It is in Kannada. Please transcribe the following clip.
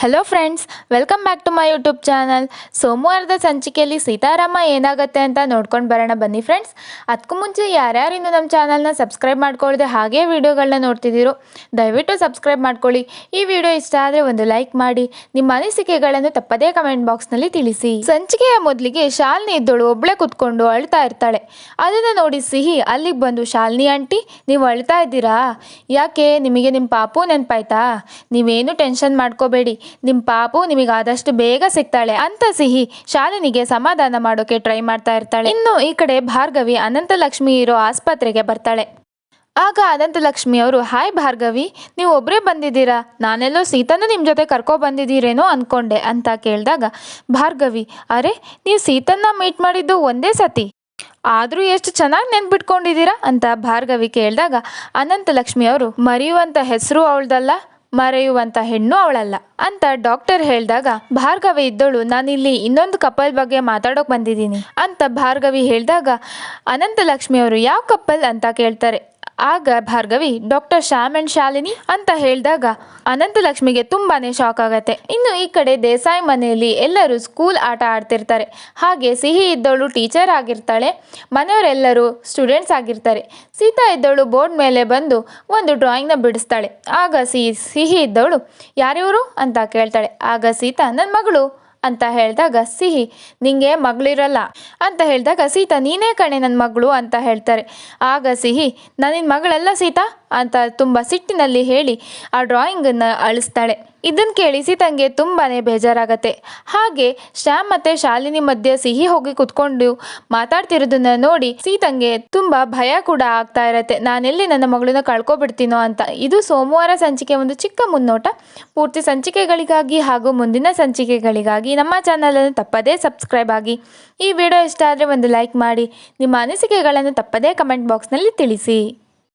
Hello friends, welcome back to my YouTube channel. ಸೋಮವಾರದ ಸಂಚಿಕೆಯಲ್ಲಿ ಸೀತಾರಾಮ ಏನಾಗುತ್ತೆ ಅಂತ ನೋಡ್ಕೊಂಡು ಬರೋಣ ಬನ್ನಿ ಫ್ರೆಂಡ್ಸ್. ಅದಕ್ಕೂ ಮುಂಚೆ ಯಾರ್ಯಾರು ಇನ್ನು ನಮ್ಮ ಚಾನಲ್ನ ಸಬ್ಸ್ಕ್ರೈಬ್ ಮಾಡ್ಕೊಳ್ಳದೆ ಹಾಗೇ ವಿಡಿಯೋಗಳನ್ನ ನೋಡ್ತಿದ್ದೀರೋ ದಯವಿಟ್ಟು ಸಬ್ಸ್ಕ್ರೈಬ್ ಮಾಡ್ಕೊಳ್ಳಿ. ಈ ವಿಡಿಯೋ ಇಷ್ಟ ಆದರೆ ಒಂದು ಲೈಕ್ ಮಾಡಿ, ನಿಮ್ಮ ಅನಿಸಿಕೆಗಳನ್ನು ತಪ್ಪದೇ ಕಮೆಂಟ್ ಬಾಕ್ಸ್ನಲ್ಲಿ ತಿಳಿಸಿ. ಸಂಚಿಕೆಯ ಮೊದಲಿಗೆ ಶಾಲಿನಿ ಇದ್ದಳು ಒಬ್ಬಳೆ ಕುತ್ಕೊಂಡು ಅಳ್ತಾ ಇರ್ತಾಳೆ. ಅದನ್ನು ನೋಡಿ ಸಿಹಿ ಅಲ್ಲಿಗೆ ಬಂದು, ಶಾಲಿನಿ ಆಂಟಿ ನೀವು ಅಳ್ತಾ ಇದ್ದೀರಾ? ಯಾಕೆ, ನಿಮಗೆ ನಿಮ್ಮ ಪಾಪು ನೆನಪಾಯ್ತಾ? ನೀವೇನು ಟೆನ್ಷನ್ ಮಾಡ್ಕೋಬೇಡಿ, ನಿಮ್ಮ ಪಾಪು ನಿಮಗೆ ಆದಷ್ಟು ಬೇಗ ಸಿಗ್ತಾಳೆ ಅಂತ ಸಿಹಿ ಶಾಲಿನಿಗೆ ಸಮಾಧಾನ ಮಾಡೋಕೆ ಟ್ರೈ ಮಾಡ್ತಾ ಇರ್ತಾಳೆ. ಇನ್ನು ಈ ಕಡೆ ಭಾರ್ಗವಿ ಅನಂತಲಕ್ಷ್ಮಿ ಇರೋ ಆಸ್ಪತ್ರೆಗೆ ಬರ್ತಾಳೆ. ಆಗ ಅನಂತಲಕ್ಷ್ಮಿ ಅವರು, ಹಾಯ್ ಭಾರ್ಗವಿ, ನೀವು ಒಬ್ಬರೇ ಬಂದಿದ್ದೀರಾ? ನಾನೆಲ್ಲೋ ಸೀತನ ನಿಮ್ಮ ಜೊತೆ ಕರ್ಕೊ ಬಂದಿದ್ದೀರೇನೋ ಅಂದ್ಕೊಂಡೆ ಅಂತ ಕೇಳಿದಾಗ ಭಾರ್ಗವಿ, ಅರೆ ನೀವು ಸೀತನ್ನ ಮೀಟ್ ಮಾಡಿದ್ದು ಒಂದೇ ಸತಿ, ಆದರೂ ಎಷ್ಟು ಚೆನ್ನಾಗಿ ನೆನ್ಪಿಟ್ಕೊಂಡಿದ್ದೀರಾ ಅಂತ ಭಾರ್ಗವಿ ಕೇಳಿದಾಗ ಅನಂತಲಕ್ಷ್ಮಿ ಅವರು, ಮರೆಯುವಂಥ ಹೆಸರು ಅವಳ್ದಲ್ಲ, ಮರೆಯುವಂಥ ಹೆಣ್ಣು ಅವಳಲ್ಲ ಅಂತ ಡಾಕ್ಟರ್ ಹೇಳಿದಾಗ ಭಾರ್ಗವಿ ಇದ್ದಳು, ನಾನಿಲ್ಲಿ ಇನ್ನೊಂದು ಕಪಲ್ ಬಗ್ಗೆ ಮಾತಾಡೋಕೆ ಬಂದಿದ್ದೀನಿ ಅಂತ ಭಾರ್ಗವಿ ಹೇಳಿದಾಗ ಅನಂತಲಕ್ಷ್ಮಿ ಅವರು, ಯಾವ ಕಪಲ್ ಅಂತ ಕೇಳ್ತಾರೆ. ಆಗ ಭಾರ್ಗವಿ, ಡಾಕ್ಟರ್ ಶ್ಯಾಮ್ ಅಂಡ್ ಶಾಲಿನಿ ಅಂತ ಹೇಳಿದಾಗ ಅನಂತಲಕ್ಷ್ಮಿಗೆ ತುಂಬಾನೇ ಶಾಕ್ ಆಗತ್ತೆ. ಇನ್ನು ಈ ಕಡೆ ದೇಸಾಯಿ ಮನೆಯಲ್ಲಿ ಎಲ್ಲರೂ ಸ್ಕೂಲ್ ಆಟ ಆಡ್ತಿರ್ತಾರೆ. ಹಾಗೆ ಸಿಹಿ ಇದ್ದವಳು ಟೀಚರ್ ಆಗಿರ್ತಾಳೆ, ಮನೆಯವರೆಲ್ಲರೂ ಸ್ಟೂಡೆಂಟ್ಸ್ ಆಗಿರ್ತಾರೆ. ಸೀತಾ ಇದ್ದವಳು ಬೋರ್ಡ್ ಮೇಲೆ ಬಂದು ಒಂದು ಡ್ರಾಯಿಂಗ್ನ ಬಿಡಿಸ್ತಾಳೆ. ಆಗ ಸಿಹಿ ಇದ್ದವಳು, ಯಾರಿವರು ಅಂತ ಕೇಳ್ತಾಳೆ. ಆಗ ಸೀತಾ, ನನ್ನ ಮಗಳು ಅಂತ ಹೇಳಿದಾಗ ಸಿಹಿ, ನಿಂಗೆ ಮಗಳಿರಲ್ಲ ಅಂತ ಹೇಳಿದಾಗ ಸೀತಾ, ನೀನೇ ಕಣೆ ನನ್ನ ಮಗಳು ಅಂತ ಹೇಳ್ತಾರೆ. ಆಗ ಸಿಹಿ, ನಾನಿನ್ನ ಮಗಳಲ್ಲ ಸೀತಾ ಅಂತ ತುಂಬ ಸಿಟ್ಟಿನಲ್ಲಿ ಹೇಳಿ ಆ ಡ್ರಾಯಿಂಗನ್ನು ಅಳಿಸ್ತಾಳೆ. ಇದನ್ನು ಕೇಳಿ ಸೀತಂಗೆ ತುಂಬಾ ಬೇಜಾರಾಗತ್ತೆ. ಹಾಗೆ ಶ್ಯಾಮ್ ಮತ್ತು ಶಾಲಿನಿ ಮಧ್ಯೆ ಸಿಹಿ ಹೋಗಿ ಕುತ್ಕೊಂಡು ಮಾತಾಡ್ತಿರೋದನ್ನ ನೋಡಿ ಸೀತಂಗೆ ತುಂಬ ಭಯ ಕೂಡ ಆಗ್ತಾ ಇರತ್ತೆ, ನಾನೆಲ್ಲಿ ನನ್ನ ಮಗಳನ್ನ ಕಳ್ಕೊಬಿಡ್ತೀನೋ ಅಂತ. ಇದು ಸೋಮವಾರ ಸಂಚಿಕೆ ಒಂದು ಚಿಕ್ಕ ಮುನ್ನೋಟ. ಪೂರ್ತಿ ಸಂಚಿಕೆಗಳಿಗಾಗಿ ಹಾಗೂ ಮುಂದಿನ ಸಂಚಿಕೆಗಳಿಗಾಗಿ ನಮ್ಮ ಚಾನಲನ್ನು ತಪ್ಪದೇ ಸಬ್ಸ್ಕ್ರೈಬ್ ಆಗಿ. ಈ ವಿಡಿಯೋ ಇಷ್ಟ ಆದರೆ ಒಂದು ಲೈಕ್ ಮಾಡಿ, ನಿಮ್ಮ ಅನಿಸಿಕೆಗಳನ್ನು ತಪ್ಪದೇ ಕಮೆಂಟ್ ಬಾಕ್ಸ್ನಲ್ಲಿ ತಿಳಿಸಿ.